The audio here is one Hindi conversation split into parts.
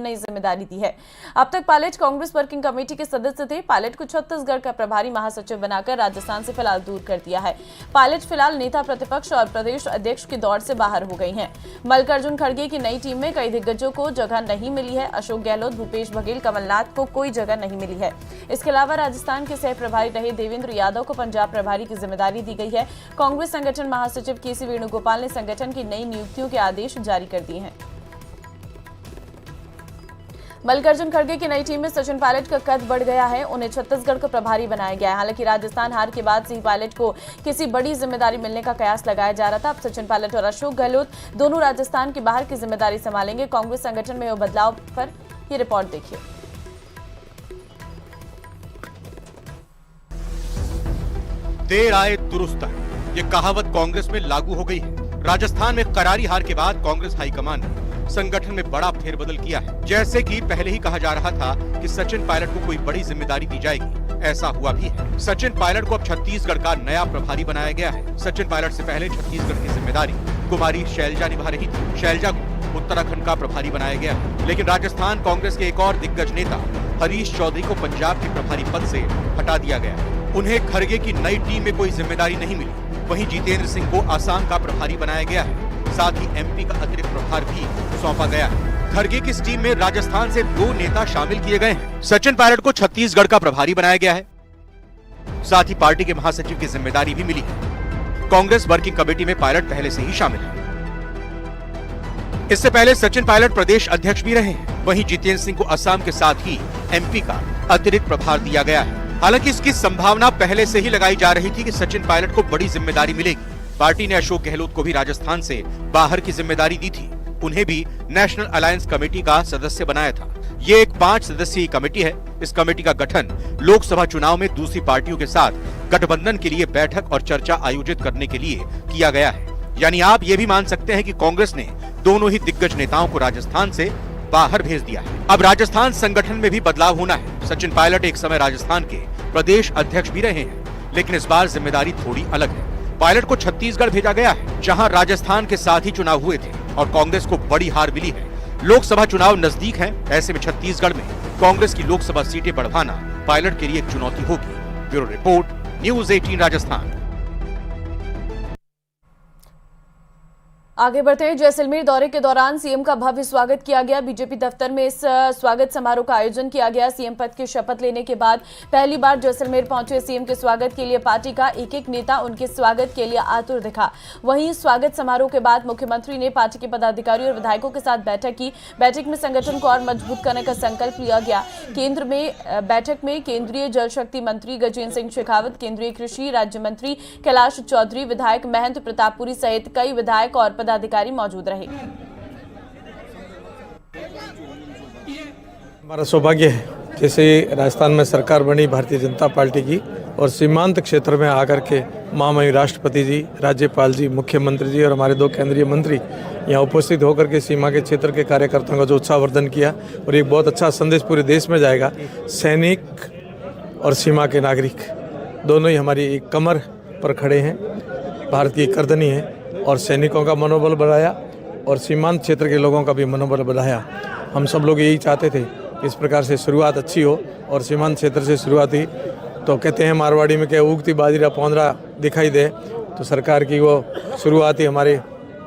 नई जिम्मेदारी दी है। अब तक पायलट कांग्रेस वर्किंग कमेटी के सदस्य थे। पायलट को छत्तीसगढ़ का प्रभारी महासचिव बनाकर राजस्थान से फिलहाल दूर कर दिया है। पायलट फिलहाल नेता प्रतिपक्ष और प्रदेश अध्यक्ष की दौड़ से बाहर हो गई हैं। मल्लिकार्जुन खड़गे की नई टीम में कई दिग्गजों को जगह नहीं मिली है। अशोक गहलोत, भूपेश बघेल, कमलनाथ को कोई जगह नहीं मिली है। इसके अलावा राजस्थान के सह प्रभारी रहे देवेंद्र यादव को पंजाब प्रभारी की जिम्मेदारी दी गई है। कांग्रेस संगठन महासचिव केसी वेणुगोपाल ने संगठन की नई नियुक्तियों के आदेश जारी कर दिए हैं। मल्लिकार्जुन खड़गे की नई टीम में सचिन पायलट का कद बढ़ गया है। उन्हें छत्तीसगढ़ का प्रभारी बनाया गया है। हालांकि राजस्थान हार के बाद से ही पायलट को किसी बड़ी जिम्मेदारी मिलने का कयास लगाया जा रहा था। अब सचिन पायलट और अशोक गहलोत दोनों राजस्थान के बाहर की जिम्मेदारी संभालेंगे। कांग्रेस संगठन में हुए बदलाव पर ये रिपोर्ट देखिए। देर आए दुरुस्त आए, ये कहावत कांग्रेस में लागू हो गई है। राजस्थान में करारी हार के बाद कांग्रेस हाईकमान ने संगठन में बड़ा फेरबदल किया है। जैसे कि पहले ही कहा जा रहा था कि सचिन पायलट को कोई बड़ी जिम्मेदारी दी जाएगी, ऐसा हुआ भी है। सचिन पायलट को अब छत्तीसगढ़ का नया प्रभारी बनाया गया है। सचिन पायलट से पहले छत्तीसगढ़ की जिम्मेदारी कुमारी शैलजा निभा रही थी। शैलजा को उत्तराखंड का प्रभारी बनाया गया है। लेकिन राजस्थान कांग्रेस के एक और दिग्गज नेता हरीश चौधरी को पंजाब के प्रभारी पद से हटा दिया गया है। उन्हें खड़गे की नई टीम में कोई जिम्मेदारी नहीं मिली। वहीं जितेंद्र सिंह को आसाम का प्रभारी बनाया गया है। साथ ही एमपी का अतिरिक्त प्रभार भी सौंपा गया है। खड़गे की इस टीम में राजस्थान से 2 नेता शामिल किए गए हैं। सचिन पायलट को छत्तीसगढ़ का प्रभारी बनाया गया है। साथ ही पार्टी के महासचिव की जिम्मेदारी भी मिली है। कांग्रेस वर्किंग कमेटी में पायलट पहले से ही शामिल है। इससे पहले सचिन पायलट प्रदेश अध्यक्ष भी रहे हैं। वहीं जितेंद्र सिंह को असम के साथ ही एमपी का अतिरिक्त प्रभार दिया गया है। हालांकि इसकी संभावना पहले से ही लगाई जा रही थी कि सचिन पायलट को बड़ी जिम्मेदारी मिलेगी। पार्टी ने अशोक गहलोत को भी राजस्थान से बाहर की जिम्मेदारी दी थी। उन्हें भी नेशनल अलायंस कमेटी का सदस्य बनाया था। ये एक 5 सदस्यीय कमेटी है। इस कमेटी का गठन लोकसभा चुनाव में दूसरी पार्टियों के साथ गठबंधन के लिए बैठक और चर्चा आयोजित करने के लिए किया गया है। यानी आप ये भी मान सकते हैं कि कांग्रेस ने दोनों ही दिग्गज नेताओं को राजस्थान से बाहर भेज दिया है। अब राजस्थान संगठन में भी बदलाव होना है। सचिन पायलट एक समय राजस्थान के प्रदेश अध्यक्ष भी रहे हैं, लेकिन इस बार जिम्मेदारी थोड़ी अलग है। पायलट को छत्तीसगढ़ भेजा गया है, जहां राजस्थान के साथ ही चुनाव हुए थे और कांग्रेस को बड़ी हार मिली है। लोकसभा चुनाव नजदीक है। ऐसे में छत्तीसगढ़ में कांग्रेस की लोकसभा सीटें बढ़वाना पायलट के लिए एक चुनौती होगी। Bureau report, news 18 Rajasthan. आगे बढ़ते हैं। जैसलमेर दौरे के दौरान सीएम का भव्य स्वागत किया गया। बीजेपी दफ्तर में इस स्वागत समारोह का आयोजन किया गया। सीएम पद की शपथ लेने के बाद पहली बार जैसलमेर पहुंचे सीएम के स्वागत के लिए पार्टी का एक नेता उनके स्वागत के लिए आतुर दिखा। वहीं स्वागत समारोह के बाद मुख्यमंत्री ने पार्टी के पदाधिकारियों और विधायकों के साथ बैठक की। बैठक में संगठन को और मजबूत करने का संकल्प लिया गया। केंद्र में बैठक में केंद्रीय जल शक्ति मंत्री गजेंद्र सिंह शेखावत, केंद्रीय कृषि राज्य मंत्री कैलाश चौधरी, विधायक महंत प्रतापपुरी सहित कई विधायक और पदाधिकारी मौजूद रहे। हमारा सौभाग्य है जैसे राजस्थान में सरकार बनी भारतीय जनता पार्टी की और सीमांत क्षेत्र में आकर के महामहिम राष्ट्रपति जी, राज्यपाल जी, मुख्यमंत्री जी और हमारे 2 केंद्रीय मंत्री यहाँ उपस्थित होकर के सीमा के क्षेत्र के कार्यकर्ताओं का जो उत्साहवर्धन किया और एक बहुत अच्छा संदेश पूरे देश में जाएगा। सैनिक और सीमा के नागरिक दोनों ही हमारी एक कमर पर खड़े हैं। भारत की करदनी है और सैनिकों का मनोबल बढ़ाया और सीमांत क्षेत्र के लोगों का भी मनोबल बढ़ाया। हम सब लोग यही चाहते थे कि इस प्रकार से शुरुआत अच्छी हो और सीमांत क्षेत्र से शुरुआत हुई तो कहते हैं मारवाड़ी में क्या उगती बाजरा पौंदरा दिखाई दे, तो सरकार की वो शुरुआत ही हमारे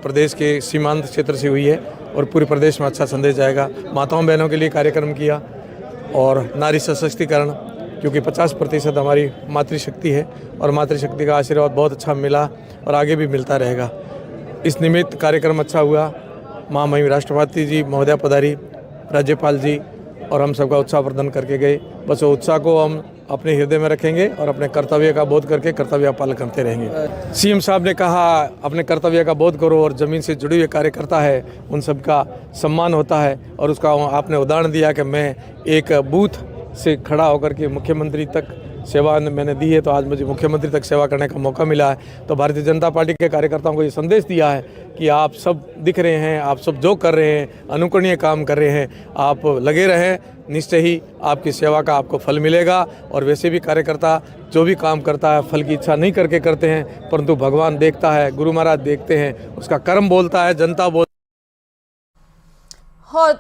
प्रदेश के सीमांत क्षेत्र से हुई है और पूरे प्रदेश में अच्छा संदेश जाएगा। माताओं बहनों के लिए कार्यक्रम किया और नारी सशक्तिकरण, क्योंकि 50% हमारी मातृशक्ति है और मातृशक्ति का आशीर्वाद बहुत अच्छा मिला और आगे भी मिलता रहेगा। इस निमित्त कार्यक्रम अच्छा हुआ। महामहिम राष्ट्रपति जी महोदया पधारी, राज्यपाल जी और हम सबका उत्साहवर्धन करके गए। बस वो उत्साह को हम अपने हृदय में रखेंगे और अपने कर्तव्य का बोध करके कर्तव्य का पालन करते रहेंगे। सीएम साहब ने कहा अपने कर्तव्य का बोध करो और ज़मीन से जुड़े हुए कार्यकर्ता है उन सबका सम्मान होता है और उसका आपने उदाहरण दिया कि मैं एक बूथ से खड़ा होकर के मुख्यमंत्री तक सेवा मैंने दी है, तो आज मुझे मुख्यमंत्री तक सेवा करने का मौका मिला है। तो भारतीय जनता पार्टी के कार्यकर्ताओं को ये संदेश दिया है कि आप सब दिख रहे हैं, आप सब जो कर रहे हैं अनुकरणीय काम कर रहे हैं, आप लगे रहें, निश्चय ही आपकी सेवा का आपको फल मिलेगा। और वैसे भी कार्यकर्ता जो भी काम करता है फल की इच्छा नहीं करके करते हैं, परंतु भगवान देखता है, गुरु महाराज देखते हैं, उसका कर्म बोलता है, जनता बोलता है।